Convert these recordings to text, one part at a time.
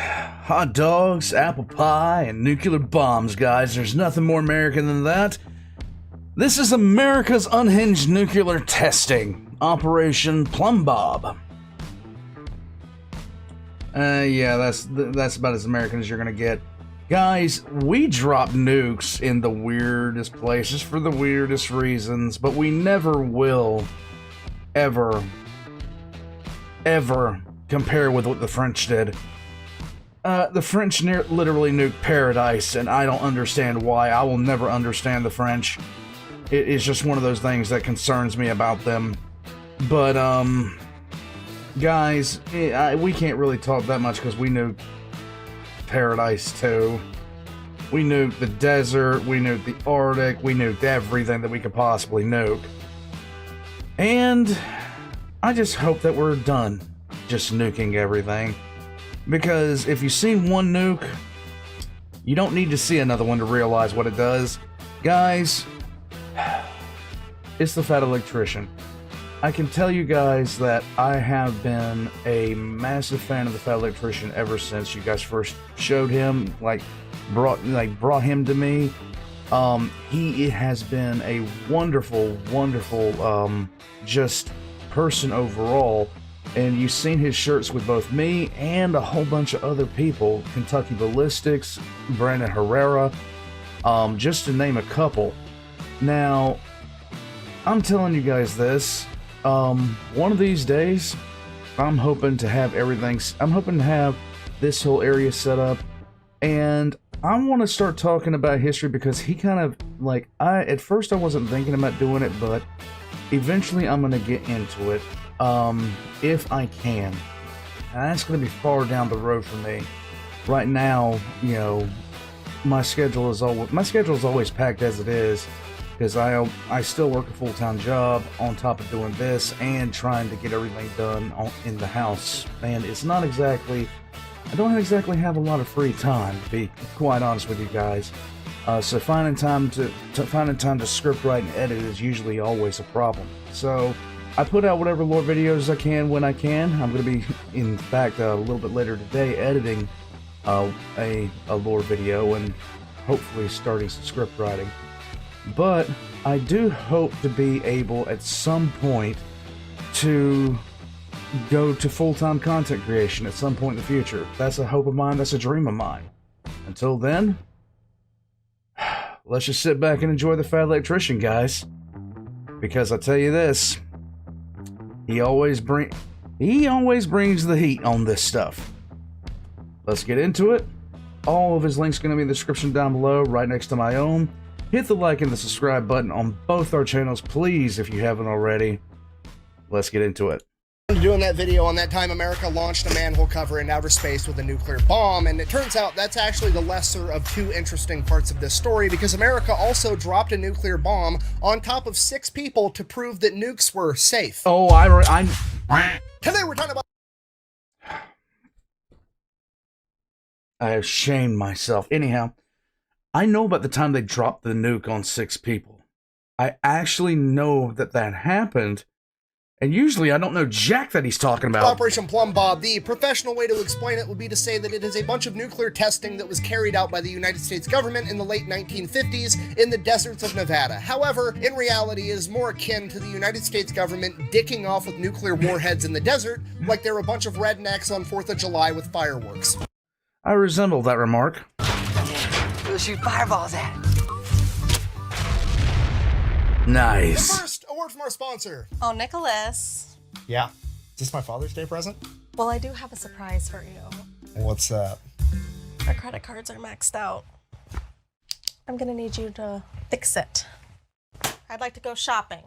Hot dogs, apple pie, and nuclear bombs, guys. There's nothing more American than that. This is America's unhinged nuclear testing, Operation Plumbob. Yeah, that's about as American as you're gonna get. Guys, we drop nukes in the weirdest places for the weirdest reasons, but we never will, ever compare with what the French did. The French literally nuked paradise, and I don't understand why. I will never understand the French. It is just one of those things that concerns me about them. But, guys, we can't really talk that much because we nuked paradise too. We nuked the desert, we nuked the Arctic, we nuked everything that we could possibly nuke. And I just hope that we're done just nuking everything. Because if you've seen one nuke, you don't need to see another one to realize what it does. Guys, it's the Fat Electrician. I can tell you guys that I have been a massive fan of the Fat Electrician ever since you guys first showed him, brought him to me. He has been a wonderful, just person overall. And you've seen his shirts with both me and a whole bunch of other people. Kentucky Ballistics, Brandon Herrera, just to name a couple. Now, I'm telling you guys this. One of these days, I'm hoping to have this whole area set up. And I want to start talking about history because he kind of, at first I wasn't thinking about doing it, but eventually I'm going to get into it. If I can. And that's going to be far down the road for me. Right now, you know, my schedule is always packed as it is, because I still work a full-time job on top of doing this and trying to get everything done in the house. And it's not exactly, I don't exactly have a lot of free time, to be quite honest with you guys. So finding time to script write and edit is usually always a problem. So I put out whatever lore videos I can when I can. I'm going to be, in fact, a little bit later today editing a lore video and hopefully starting some script writing. But I do hope to be able at some point to go to full-time content creation at some point in the future. That's a hope of mine. That's a dream of mine. Until then, let's just sit back and enjoy the Fat Electrician, guys. Because I tell you this, he always brings the heat on this stuff. Let's get into it. All of his links are going to be in the description down below, right next to my own. Hit the like and the subscribe button on both our channels, please, if you haven't already. Let's get into it. Doing that video on that time America launched a manhole cover in outer space with a nuclear bomb, and it turns out that's actually the lesser of two interesting parts of this story, because America also dropped a nuclear bomb on top of 6 people to prove that nukes were safe. Oh, Today we're talking about... I have shamed myself. Anyhow, I know about the time they dropped the nuke on 6 people. I actually know that happened. And usually I don't know jack that he's talking about. Operation Plumbob. The professional way to explain it would be to say that it is a bunch of nuclear testing that was carried out by the United States government in the late 1950s in the deserts of Nevada. However, in reality, it is more akin to the United States government dicking off with nuclear warheads in the desert, like they're a bunch of rednecks on 4th of July with fireworks. I resemble that remark. We'll shoot fireballs at it. Nice. First, a word from our sponsor. Oh, Nicholas. Yeah. Is this my Father's Day present? Well, I do have a surprise for you. What's that? Our credit cards are maxed out. I'm gonna need you to fix it. I'd like to go shopping.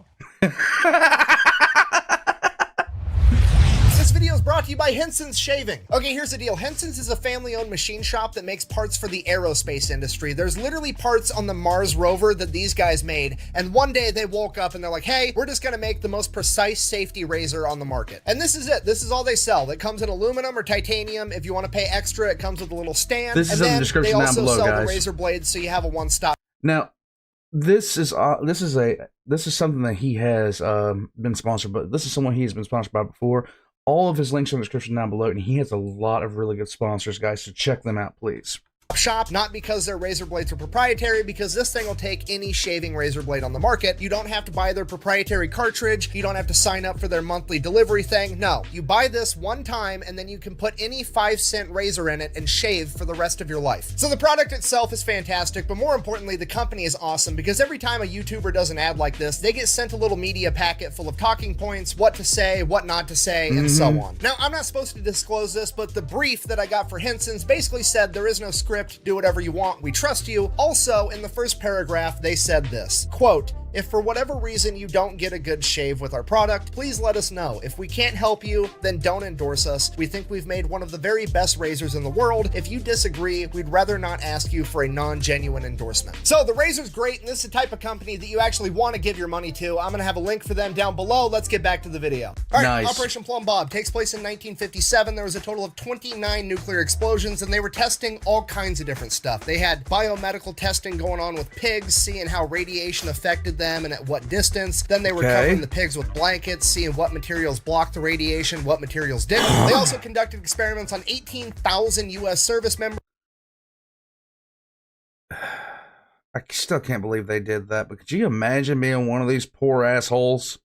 This video is brought to you by Henson's Shaving. Okay, here's the deal. Henson's is a family-owned machine shop that makes parts for the aerospace industry. There's literally parts on the Mars rover that these guys made, and one day they woke up and they're like, hey, we're just gonna make the most precise safety razor on the market. And this is it. This is all they sell. That comes in aluminum or titanium. If you want to pay extra, it comes with a little stand. This is in the description down below, guys. They also sell the razor blades, so you have a one-stop. Now, this is something that he has been sponsored, but this is someone he has been sponsored by before. All of his links are in the description down below, and he has a lot of really good sponsors, guys, so check them out, please. Shop, not because their razor blades are proprietary, because this thing will take any shaving razor blade on the market. You don't have to buy their proprietary cartridge. You don't have to sign up for their monthly delivery thing. No, you buy this one time and then you can put any 5-cent razor in it and shave for the rest of your life. So the product itself is fantastic, but more importantly, the company is awesome because every time a YouTuber does an ad like this, they get sent a little media packet full of talking points, what to say, what not to say, and so on. Now, I'm not supposed to disclose this, but the brief that I got for Henson's basically said there is no script. Do whatever you want, we trust you. Also, in the first paragraph, they said this, quote, "If for whatever reason you don't get a good shave with our product, please let us know. If we can't help you, then don't endorse us. We think we've made one of the very best razors in the world. If you disagree, we'd rather not ask you for a non-genuine endorsement." So the razor's great, and this is the type of company that you actually want to give your money to. I'm gonna have a link for them down below. Let's get back to the video. All right, Nice. Operation Plumbob takes place in 1957. There was a total of 29 nuclear explosions, and they were testing all kinds of different stuff. They had biomedical testing going on with pigs, seeing how radiation affected them and at what distance. Then they were covering the pigs with blankets, seeing what materials blocked the radiation, what materials didn't. They also conducted experiments on 18,000 U.S. service members. I still can't believe they did that, but could you imagine being one of these poor assholes?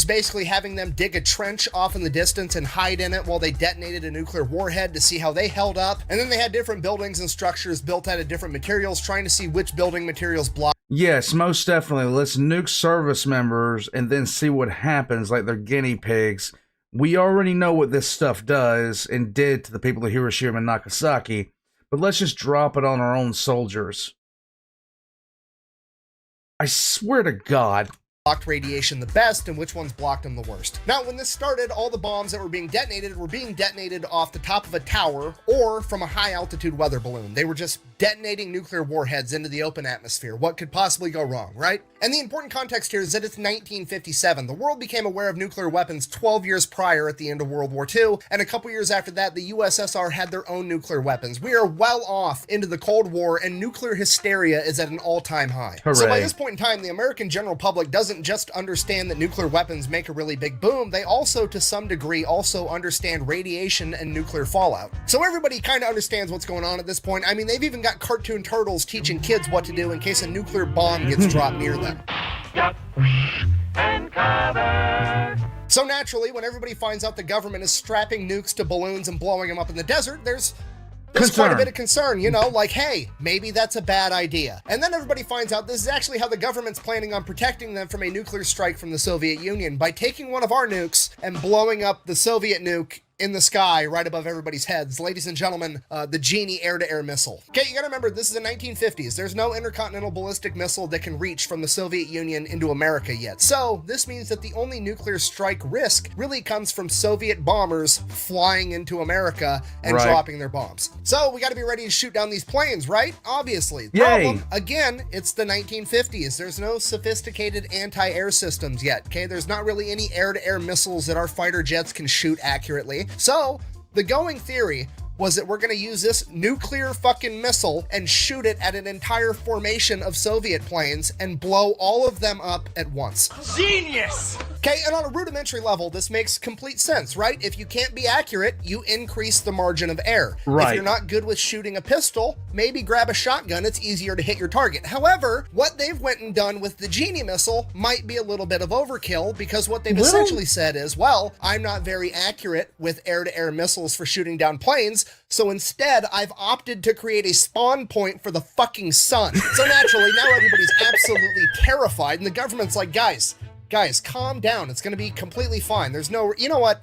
Basically having them dig a trench off in the distance and hide in it while they detonated a nuclear warhead to see how they held up. And then they had different buildings and structures built out of different materials, trying to see which building materials blocked. Yes, most definitely. Let's nuke service members and then see what happens, like they're guinea pigs. We already know what this stuff does and did to the people of Hiroshima and Nagasaki, but let's just drop it on our own soldiers. I swear to God. Blocked radiation the best and which ones blocked them the worst. Now, when this started, all the bombs that were being detonated off the top of a tower or from a high altitude weather balloon. They were just detonating nuclear warheads into the open atmosphere. What could possibly go wrong, right? And the important context here is that it's 1957. The world became aware of nuclear weapons 12 years prior at the end of World War II, and a couple years after that, the USSR had their own nuclear weapons. We are well off into the Cold War, and nuclear hysteria is at an all-time high. Hooray. So by this point in time, the American general public doesn't just understand that nuclear weapons make a really big boom, they also, to some degree, also understand radiation and nuclear fallout. So everybody kind of understands what's going on at this point. I mean, they've even got cartoon turtles teaching kids what to do in case a nuclear bomb gets dropped near them. So naturally, when everybody finds out the government is strapping nukes to balloons and blowing them up in the desert, there's quite a bit of concern, you know, like, hey, maybe that's a bad idea. And then everybody finds out this is actually how the government's planning on protecting them from a nuclear strike from the Soviet Union, by taking one of our nukes and blowing up the Soviet nuke in the sky right above everybody's heads. Ladies and gentlemen, the Genie air-to-air missile. Okay, you gotta remember, this is the 1950s. There's no intercontinental ballistic missile that can reach from the Soviet Union into America yet. So this means that the only nuclear strike risk really comes from Soviet bombers flying into America and dropping their bombs. So we gotta be ready to shoot down these planes, right? Obviously. Problem, again, it's the 1950s. There's no sophisticated anti-air systems yet, okay? There's not really any air-to-air missiles that our fighter jets can shoot accurately. So the going theory was that we're going to use this nuclear fucking missile and shoot it at an entire formation of Soviet planes and blow all of them up at once. Genius! Okay, and on a rudimentary level, this makes complete sense, right? If you can't be accurate, you increase the margin of error. Right. If you're not good with shooting a pistol, maybe grab a shotgun, it's easier to hit your target. However, what they've went and done with the Genie missile might be a little bit of overkill, because what they've essentially said is, well, I'm not very accurate with air-to-air missiles for shooting down planes, so instead, I've opted to create a spawn point for the fucking sun. So naturally, now everybody's absolutely terrified, and the government's like, guys, calm down. It's gonna be completely fine. There's no, you know what?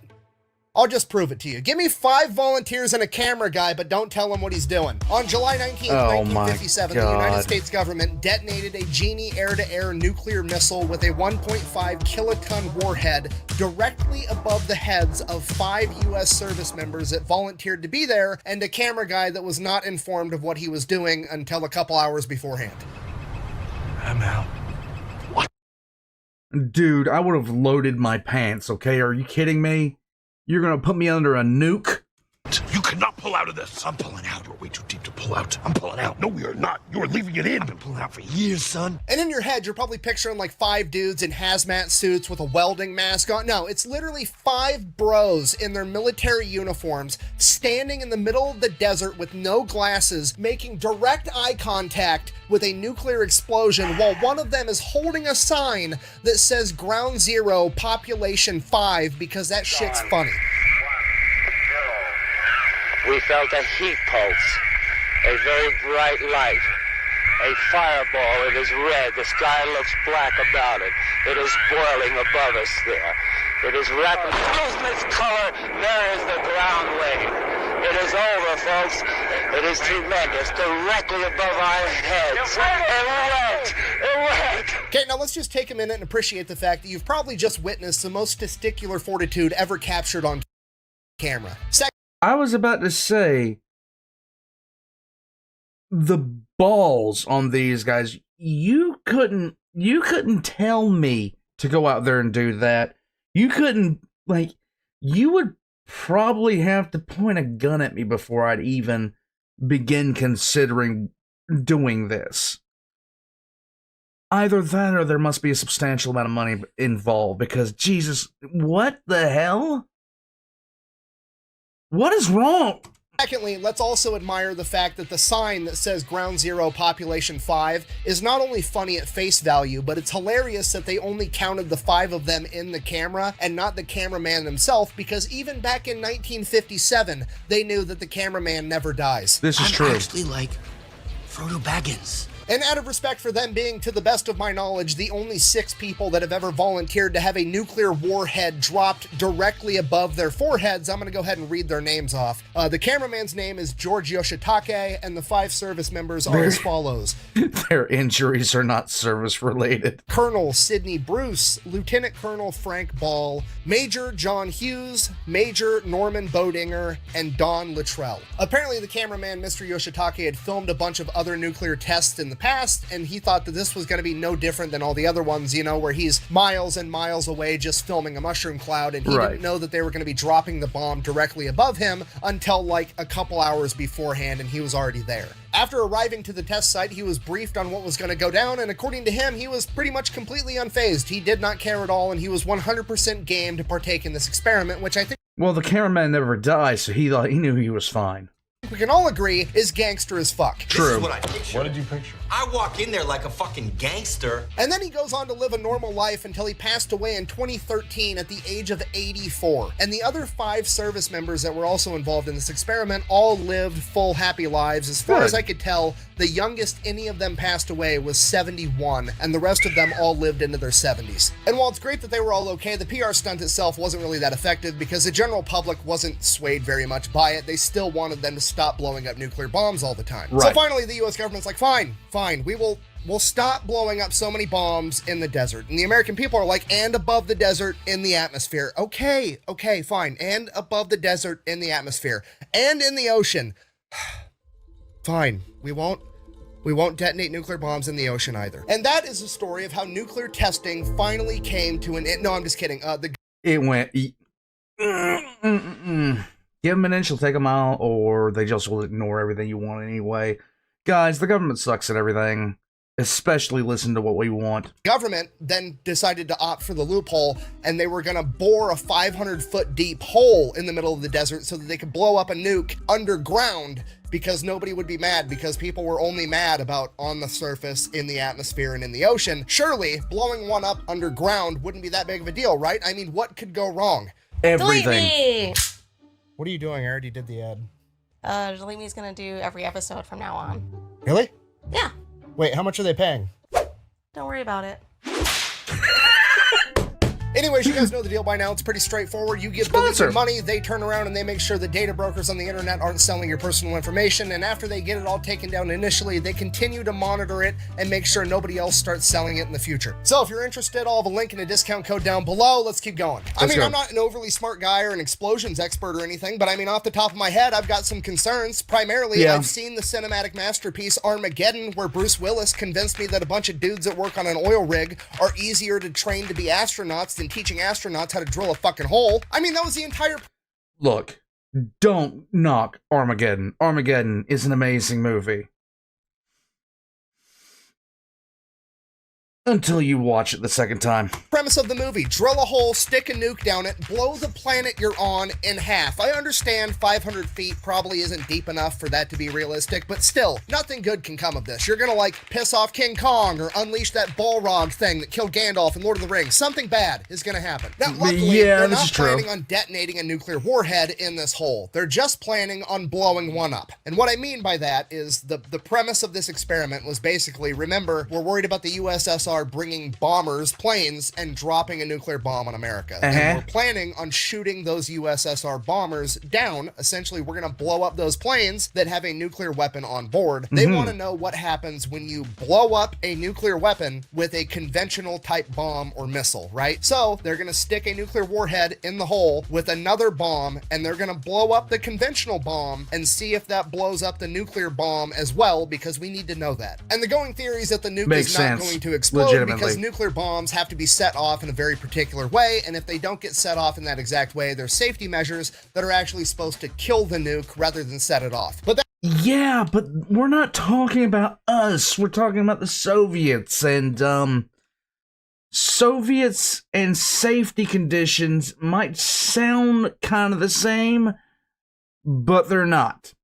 I'll just prove it to you. Give me 5 volunteers and a camera guy, but don't tell him what he's doing. On July 19th, 1957, the United States government detonated a Genie air-to-air nuclear missile with a 1.5 kiloton warhead directly above the heads of 5 U.S. service members that volunteered to be there, and a camera guy that was not informed of what he was doing until a couple hours beforehand. I'm out. Dude, I would have loaded my pants, okay? Are you kidding me? You're gonna put me under a nuke? You cannot pull out of this. I'm pulling out. We're way too deep to pull. pull out. I'm pulling out. No, you're not. You're leaving it in. I've been pulling out for years, son. And in your head, you're probably picturing like 5 dudes in hazmat suits with a welding mask on. No, it's literally 5 bros in their military uniforms standing in the middle of the desert with no glasses, making direct eye contact with a nuclear explosion while one of them is holding a sign that says Ground Zero, Population 5, because that shit's funny. We felt a heat pulse, a very bright light, a fireball. It is red. The sky looks black about it. It is boiling above us there. It is rapidly losing its color. There is the ground wave. It is over, folks. It is tremendous, directly above our heads. It went. Okay, now let's just take a minute and appreciate the fact that you've probably just witnessed the most testicular fortitude ever captured on camera. I was about to say, the balls on these guys, you couldn't tell me to go out there and do that. You couldn't, like, you would probably have to point a gun at me before I'd even begin considering doing this. Either that or there must be a substantial amount of money involved, because Jesus, what the hell? What is wrong? Secondly, let's also admire the fact that the sign that says Ground Zero, Population 5 is not only funny at face value, but it's hilarious that they only counted the 5 of them in the camera and not the cameraman himself, because even back in 1957, they knew that the cameraman never dies. This is true. I'm actually like Frodo Baggins. And out of respect for them being, to the best of my knowledge, the only 6 people that have ever volunteered to have a nuclear warhead dropped directly above their foreheads, I'm going to go ahead and read their names off. The cameraman's name is George Yoshitake, and the 5 service members are as follows. Their injuries are not service-related. Colonel Sidney Bruce, Lieutenant Colonel Frank Ball, Major John Hughes, Major Norman Bodinger, and Don Luttrell. Apparently, the cameraman, Mr. Yoshitake, had filmed a bunch of other nuclear tests in the past, and he thought that this was going to be no different than all the other ones, you know, where he's miles and miles away just filming a mushroom cloud, and he didn't know that they were going to be dropping the bomb directly above him until like a couple hours beforehand, and he was already there. After arriving to the test site, he was briefed on what was going to go down, and according to him, he was pretty much completely unfazed. He did not care at all, and he was 100% game to partake in this experiment, which I think, well, the cameraman never died, so he knew he was fine. we can all agree is gangster as fuck. True. This is what I picture. What did you picture? I walk in there like a fucking gangster. And then he goes on to live a normal life until he passed away in 2013 at the age of 84. And the other 5 service members that were also involved in this experiment all lived full, happy lives. As far as I could tell, the youngest any of them passed away was 71, and the rest of them all lived into their 70s. And while it's great that they were all okay, the PR stunt itself wasn't really that effective because the general public wasn't swayed very much by it. They still wanted them to stop blowing up nuclear bombs all the time. Right. So finally, the US government's like, fine, we'll stop blowing up so many bombs in the desert. And the American people are like, and above the desert in the atmosphere. Okay, fine. And above the desert in the atmosphere. And in the ocean. Fine. We won't detonate nuclear bombs in the ocean either. And that is the story of how nuclear testing finally came to an end. No, I'm just kidding. It went... Give them an inch, you'll take a mile, or they just will ignore everything you want anyway. Guys, the government sucks at everything. Especially listen to what we want. Government then decided to opt for the loophole, and they were going to bore a 500-foot deep hole in the middle of the desert so that they could blow up a nuke underground, because nobody would be mad, because people were only mad about on the surface, in the atmosphere, and in the ocean. Surely, blowing one up underground wouldn't be that big of a deal, right? I mean, what could go wrong? Everything. Delete me! What are you doing? I already did the ad. Delete me's gonna do every episode from now on. Really? Yeah. Wait, how much are they paying? Don't worry about it. Anyways, you guys know the deal by now. It's pretty straightforward. You give Delete your money, they turn around and they make sure the data brokers on the internet aren't selling your personal information. And after they get it all taken down initially, they continue to monitor it and make sure nobody else starts selling it in the future. So if you're interested, I'll have a link and a discount code down below. Let's keep going. I'm not an overly smart guy or an explosions expert or anything, but I mean, off the top of my head, I've got some concerns. Primarily, I've seen the cinematic masterpiece Armageddon, where Bruce Willis convinced me that a bunch of dudes that work on an oil rig are easier to train to be astronauts than teaching astronauts how to drill a fucking hole. I mean, that was the entire... Look, Don't knock Armageddon. Armageddon is an amazing movie. Until you watch it the second time. Premise of the movie: drill a hole, stick a nuke down it, blow the planet you're on in half. I understand 500 feet probably isn't deep enough for that to be realistic, but still, nothing good can come of this. You're gonna like piss off King Kong or unleash that Balrog thing that killed Gandalf in Lord of the Rings. Something bad is gonna happen. Now, luckily, they're not planning on detonating a nuclear warhead in this hole. They're just planning on blowing one up. And what I mean by that is the premise of this experiment was basically, remember, we're worried about the USSR bringing bombers, planes, and dropping a nuclear bomb on America. And we're planning on shooting those USSR bombers down. Essentially, we're going to blow up those planes that have a nuclear weapon on board. They want to know what happens when you blow up a nuclear weapon with a conventional type bomb or missile, right? So they're going to stick a nuclear warhead in the hole with another bomb, and they're going to blow up the conventional bomb and see if that blows up the nuclear bomb as well, because we need to know that. And the going theory is that the nuke is not going to explode because nuclear bombs have to be set off in a very particular way, and if they don't get set off in that exact way, there's safety measures that are actually supposed to kill the nuke rather than set it off. But yeah, but we're not talking about us. We're talking about the Soviets, and Soviets and safety conditions might sound kind of the same, but they're not.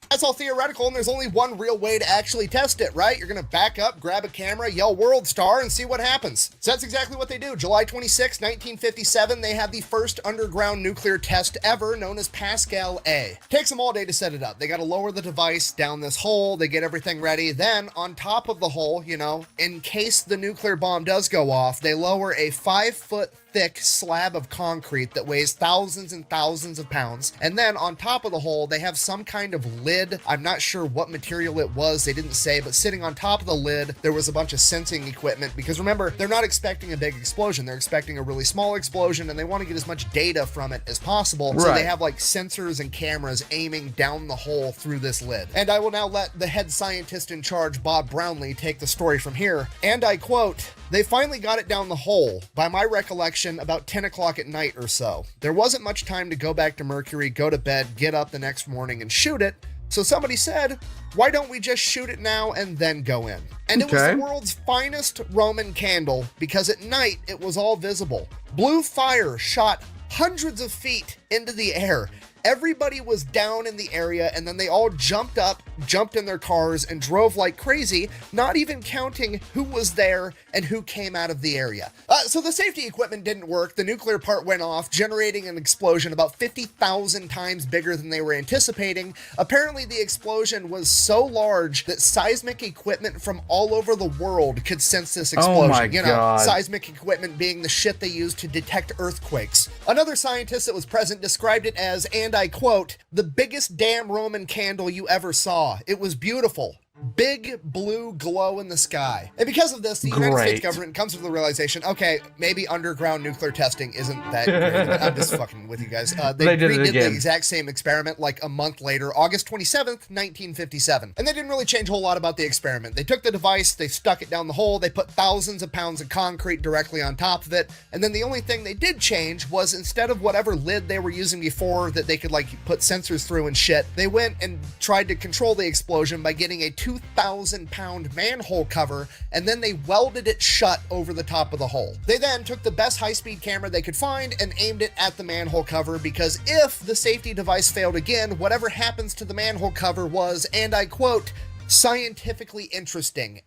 That's all theoretical, and there's only one real way to actually test it, right? You're gonna back up, grab a camera, yell "World Star," and see what happens. So that's exactly what they do. July 26, 1957, they have the first underground nuclear test ever, known as Pascal A. Takes them all day to set it up. They gotta lower the device down this hole, they get everything ready. Then, on top of the hole, you know, in case the nuclear bomb does go off, they lower a 5-foot thick slab of concrete that weighs thousands and thousands of pounds. And then on top of the hole, they have some kind of lid. I'm not sure what material it was, they didn't say, but sitting on top of the lid, there was a bunch of sensing equipment, because remember, they're not expecting a big explosion. They're expecting a really small explosion, and they want to get as much data from it as possible. So they have like sensors and cameras aiming down the hole through this lid. And I will now let the head scientist in charge, Bob Brownlee, take the story from here. And I quote, "They finally got it down the hole, by my recollection, about 10 o'clock at night or so. There wasn't much time to go back to Mercury, go to bed, get up the next morning and shoot it. So somebody said, why don't we just shoot it now and then go in? And it was the world's finest Roman candle, because at night it was all visible. Blue fire shot hundreds of feet into the air. Everybody was down in the area, and then they all jumped up, jumped in their cars, and drove like crazy, not even counting who was there and who came out of the area." So the safety equipment didn't work. The nuclear part went off, generating an explosion about 50,000 times bigger than they were anticipating. Apparently, the explosion was so large that seismic equipment from all over the world could sense this explosion. Oh my God. Seismic equipment being the shit they use to detect earthquakes. Another scientist that was present described it as, and I quote, "the biggest damn Roman candle you ever saw. It was beautiful. Big blue glow in the sky." And because of this, the United States government comes to the realization, okay, maybe underground nuclear testing isn't that great. I'm just fucking with you guys. They redid the exact same experiment like a month later, August 27th, 1957. And they didn't really change a whole lot about the experiment. They took the device, they stuck it down the hole, they put thousands of pounds of concrete directly on top of it, and then the only thing they did change was, instead of whatever lid they were using before that they could like put sensors through and shit, they went and tried to control the explosion by getting a 2,000-pound manhole cover, and then they welded it shut over the top of the hole. They then took the best high-speed camera they could find and aimed it at the manhole cover, because if the safety device failed again, whatever happens to the manhole cover was, and I quote, "scientifically interesting."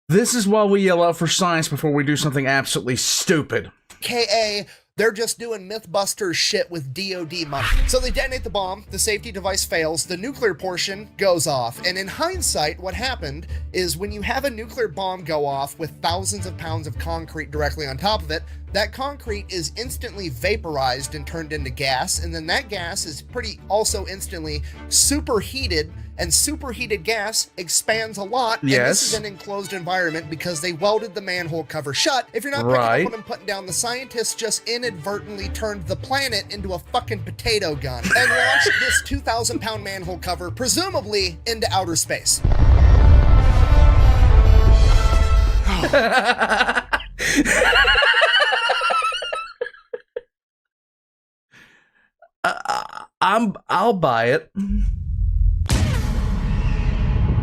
This is why we yell out for science before we do something absolutely stupid. AKA, they're just doing Mythbusters shit with DOD money. So they detonate the bomb, the safety device fails, the nuclear portion goes off, and in hindsight, what happened is when you have a nuclear bomb go off with thousands of pounds of concrete directly on top of it, that concrete is instantly vaporized and turned into gas, and then that gas is pretty also instantly superheated, and superheated gas expands a lot, and this is an enclosed environment because they welded the manhole cover shut. If you're not picking up what I'm putting down, the scientists just inadvertently turned the planet into a fucking potato gun and launched this 2,000-pound manhole cover, presumably into outer space. I'll buy it.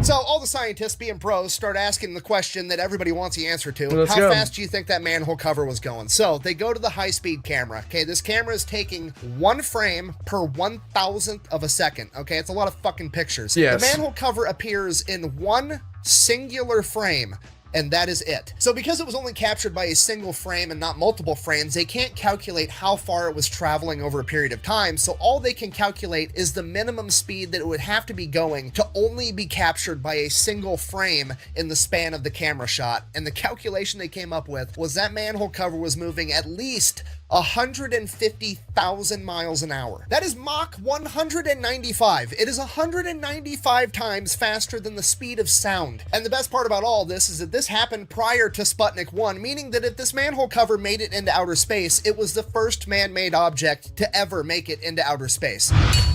So all the scientists, being pros, start asking the question that everybody wants the answer to. Let's How go. fast do you think that manhole cover was going? So they go to the high-speed camera. Okay, this camera is taking 1 frame per 1,000th of a second. Okay, it's a lot of fucking pictures. Yes. The manhole cover appears in 1 singular frame. And that is it. So because it was only captured by a single frame and not multiple frames, they can't calculate how far it was traveling over a period of time. So all they can calculate is the minimum speed that it would have to be going to only be captured by a single frame in the span of the camera shot. And the calculation they came up with was that manhole cover was moving at least 150,000 miles an hour. That is Mach 195. It is 195 times faster than the speed of sound. And the best part about all this is that this happened prior to Sputnik 1, meaning that if this manhole cover made it into outer space, it was the first man-made object to ever make it into outer space.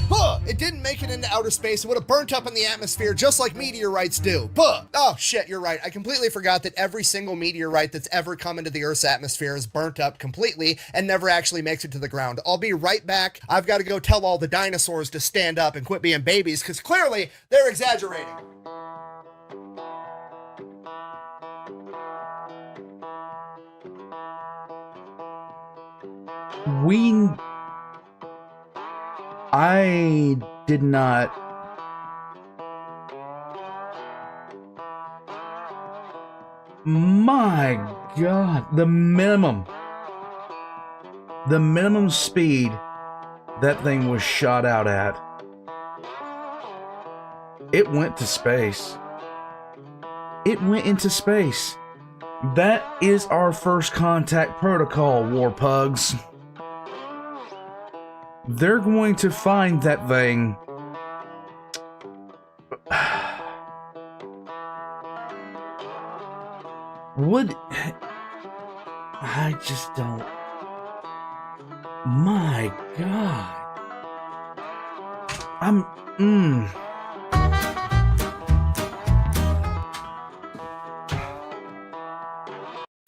Buh! It didn't make it into outer space. It would have burnt up in the atmosphere just like meteorites do. Buh! Oh shit, you're right. I completely forgot that every single meteorite that's ever come into the Earth's atmosphere is burnt up completely and never actually makes it to the ground. I'll be right back. I've got to go tell all the dinosaurs to stand up and quit being babies, because clearly they're exaggerating. I did not. My God, the minimum speed that thing was shot out at. It went to space. It went into space. That is our first contact protocol, war pugs. They're going to find that thing. I just don't. My God.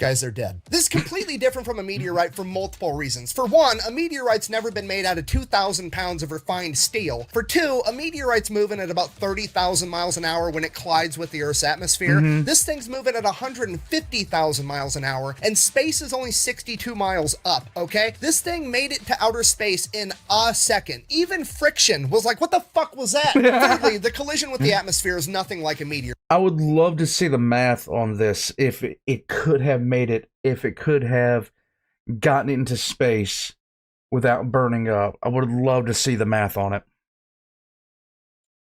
Guys, they're dead. This is completely different from a meteorite for multiple reasons. For one, a meteorite's never been made out of 2,000 pounds of refined steel. For two, a meteorite's moving at about 30,000 miles an hour when it collides with the Earth's atmosphere. This thing's moving at 150,000 miles an hour, and space is only 62 miles up, okay? This thing made it to outer space in a second. Even friction was like, what the fuck was that? Thirdly, the collision with the atmosphere is nothing like a meteor. I would love to see the math on this. If it could have made it, if it could have gotten into space without burning up, I would love to see the math on it.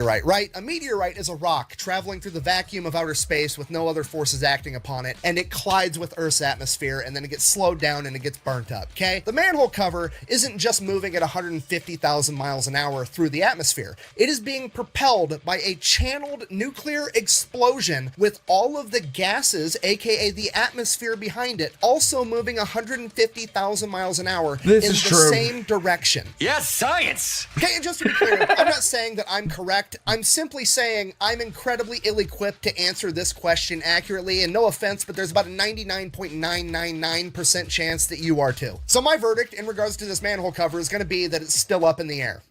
Right? A meteorite is a rock traveling through the vacuum of outer space with no other forces acting upon it, and it collides with Earth's atmosphere, and then it gets slowed down and it gets burnt up, okay? The manhole cover isn't just moving at 150,000 miles an hour through the atmosphere. It is being propelled by a channeled nuclear explosion with all of the gases, aka the atmosphere behind it, also moving 150,000 miles an hour in the same direction. Yes, science! Okay, and just to be clear, I'm not saying that I'm correct. I'm simply saying I'm incredibly ill-equipped to answer this question accurately, and no offense, but there's about a 99.999% chance that you are too. So my verdict in regards to this manhole cover is going to be that it's still up in the air.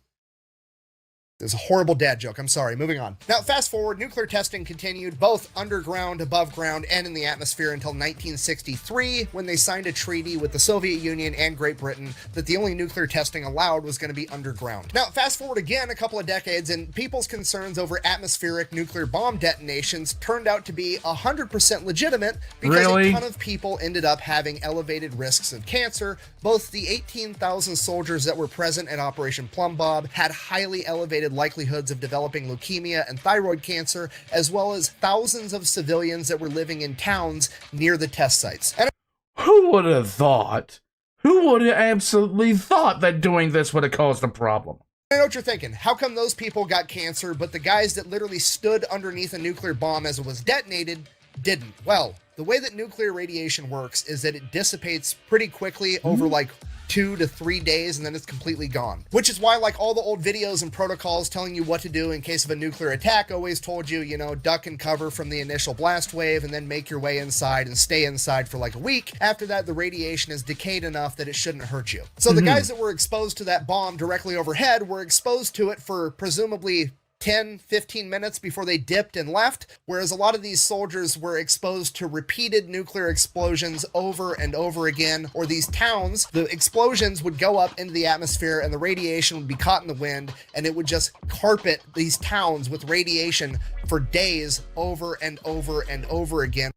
There's a horrible dad joke. I'm sorry. Moving on. Now, fast forward, nuclear testing continued both underground, above ground, and in the atmosphere until 1963, when they signed a treaty with the Soviet Union and Great Britain that the only nuclear testing allowed was going to be underground. Now, fast forward again a couple of decades, and people's concerns over atmospheric nuclear bomb detonations turned out to be 100% legitimate because a ton of people ended up having elevated risks of cancer. Both the 18,000 soldiers that were present at Operation Plumbob had highly elevated likelihoods of developing leukemia and thyroid cancer, as well as thousands of civilians that were living in towns near the test sites. And who would have thought? Who would have absolutely thought that doing this would have caused a problem? I know what you're thinking. How come those people got cancer, but the guys that literally stood underneath a nuclear bomb as it was detonated didn't? Well, the way that nuclear radiation works is that it dissipates pretty quickly over like 2 to 3 days and then it's completely gone. Which is why like all the old videos and protocols telling you what to do in case of a nuclear attack always told you, you know, duck and cover from the initial blast wave and then make your way inside and stay inside for like a week. After that, the radiation is decayed enough that it shouldn't hurt you. So the guys that were exposed to that bomb directly overhead were exposed to it for presumably 10, 15 minutes before they dipped and left, whereas a lot of these soldiers were exposed to repeated nuclear explosions over and over again, or these towns, the explosions would go up into the atmosphere and the radiation would be caught in the wind, and it would just carpet these towns with radiation for days over and over and over again.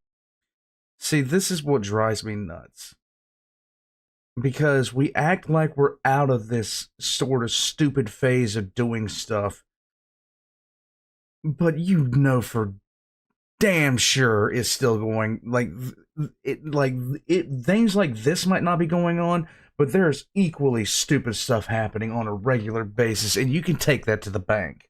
See, this is what drives me nuts. Because we act like we're out of this sort of stupid phase of doing stuff, but you know for damn sure it's still going. Things like this might not be going on, but there's equally stupid stuff happening on a regular basis, and you can take that to the bank.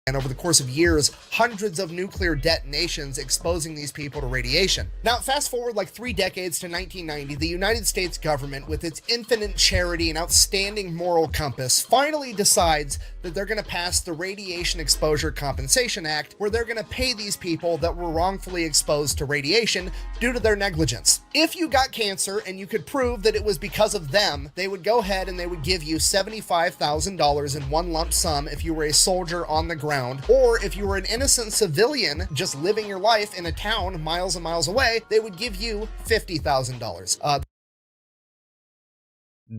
And over the course of years, hundreds of nuclear detonations exposing these people to radiation. Now, fast forward like 3 decades to 1990, the United States government, with its infinite charity and outstanding moral compass, finally decides that they're going to pass the Radiation Exposure Compensation Act, where they're going to pay these people that were wrongfully exposed to radiation due to their negligence. If you got cancer and you could prove that it was because of them, they would go ahead and they would give you $75,000 in one lump sum if you were a soldier on the ground, or if you were an innocent civilian just living your life in a town miles and miles away, they would give you $50,000.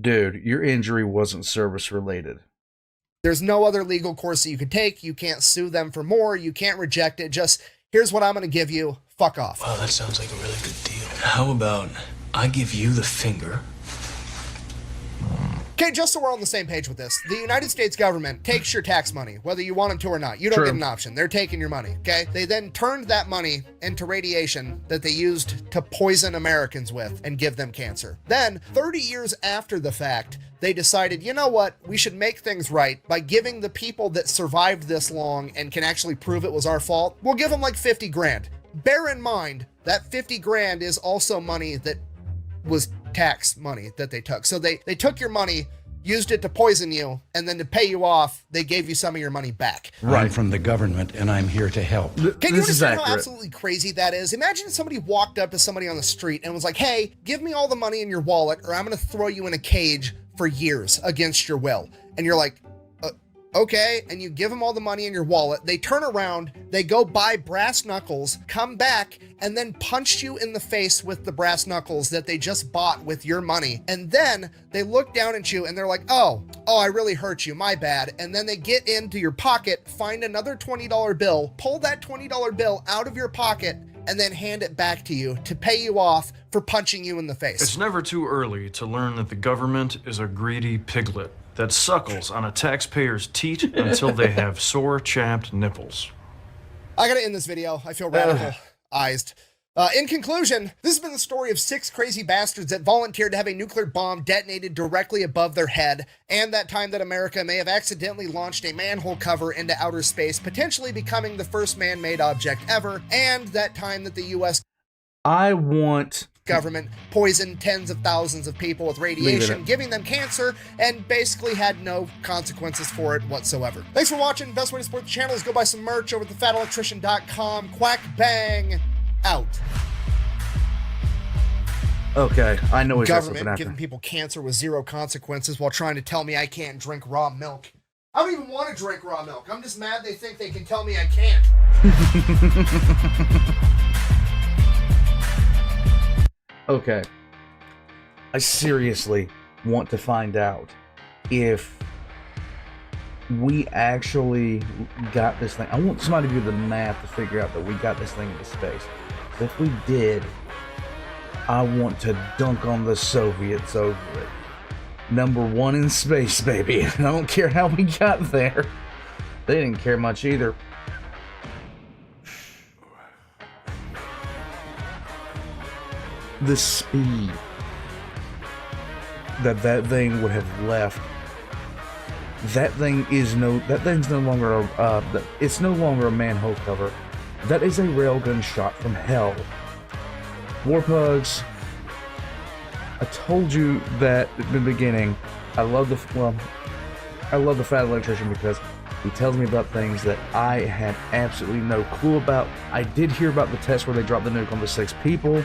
Dude, your injury wasn't service related. There's no other legal course that you could take. You can't sue them for more. You can't reject it. Just, here's what I'm going to give you. Fuck off. Wow, that sounds like a really good deal. How about I give you the finger? Okay, just so we're on the same page with this, the United States government takes your tax money, whether you want them to or not. You don't get an option. They're taking your money, okay? They then turned that money into radiation that they used to poison Americans with and give them cancer. Then, 30 years after the fact, they decided, you know what, we should make things right by giving the people that survived this long and can actually prove it was our fault, we'll give them like 50 grand. Bear in mind, that 50 grand is also money that was tax money that they took. So they took your money, used it to poison you, and then to pay you off, they gave you some of your money back. Right. I'm from the government, and I'm here to help. Can you understand how absolutely crazy that is? Imagine if somebody walked up to somebody on the street and was like, hey, give me all the money in your wallet, or I'm going to throw you in a cage for years against your will. And you're like, okay, and you give them all the money in your wallet, they turn around, they go buy brass knuckles, come back, and then punch you in the face with the brass knuckles that they just bought with your money. And then they look down at you and they're like, oh, I really hurt you, my bad. And then they get into your pocket, find another $20 bill, pull that $20 bill out of your pocket, and then hand it back to you to pay you off for punching you in the face. It's never too early to learn that the government is a greedy piglet that suckles on a taxpayer's teat until they have sore, chapped nipples. I gotta end this video. I feel radicalized. In conclusion, this has been the story of 6 crazy bastards that volunteered to have a nuclear bomb detonated directly above their head, and that time that America may have accidentally launched a manhole cover into outer space, potentially becoming the first man-made object ever, and that time that the U.S. government poisoned tens of thousands of people with radiation, giving them cancer, and basically had no consequences for it whatsoever. Thanks for watching. Best way to support the channel is go buy some merch over at thefatelectrician.com. Quack bang out. Okay, I know what government giving people cancer with 0 consequences while trying to tell me I can't drink raw milk. I don't even want to drink raw milk. I'm just mad they think they can tell me I can't. Okay, I seriously want to find out if we actually got this thing. I want somebody to do the math to figure out that we got this thing into space. If we did, I want to dunk on the Soviets over it. #1 in space, baby. I don't care how we got there. They didn't care much either. The speed that thing would have left. That thing's no longer it's no longer a manhole cover. That is a railgun shot from hell. Warpugs, I told you that at the beginning. I love the Fat Electrician because he tells me about things that I had absolutely no clue about. I did hear about the test where they dropped the nuke on the 6 people,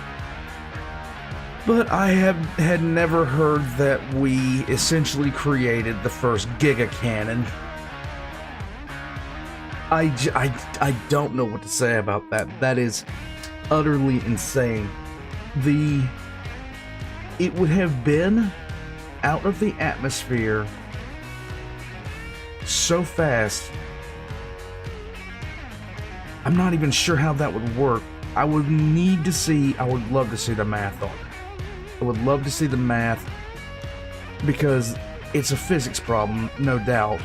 but I had never heard that we essentially created the first Giga Cannon. I don't know what to say about that. That is utterly insane. It would have been out of the atmosphere so fast. I'm not even sure how that would work. I would love to see the math on it. I would love to see the math because it's a physics problem, no doubt.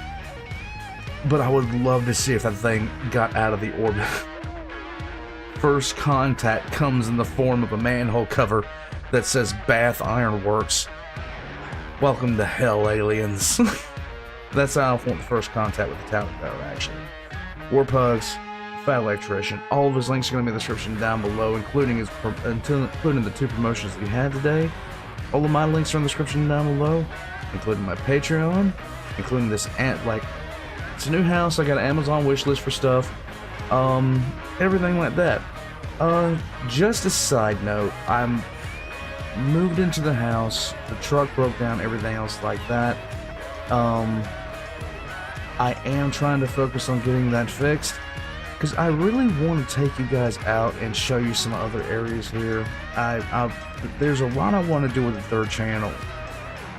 But I would love to see if that thing got out of the orbit. First contact comes in the form of a manhole cover that says Bath Iron Works. Welcome to hell, aliens. That's how I want the first contact with the tower go, actually. Warpugs, Fat Electrician, all of his links are going to be in the description down below, including the 2 promotions that he had today. All of my links are in the description down below, including my Patreon, including this it's a new house. I got an Amazon wish list for stuff, everything like that. Just a side note, I'm moved into the house, the truck broke down, everything else like that. I am trying to focus on getting that fixed because I really want to take you guys out and show you some other areas here. There's a lot I want to do with the 3rd channel,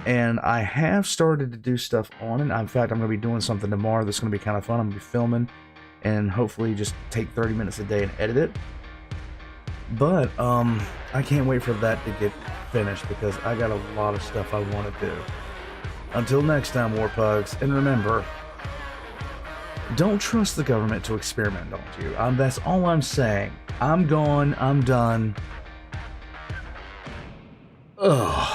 and I have started to do stuff on it. In fact, I'm going to be doing something tomorrow that's going to be kind of fun. I'm going to be filming and hopefully just take 30 minutes a day and edit it. But I can't wait for that to get finished because I got a lot of stuff I want to do. Until next time, Warpugs, and remember, don't trust the government to experiment on you. That's all I'm saying. I'm gone. I'm done. Ugh.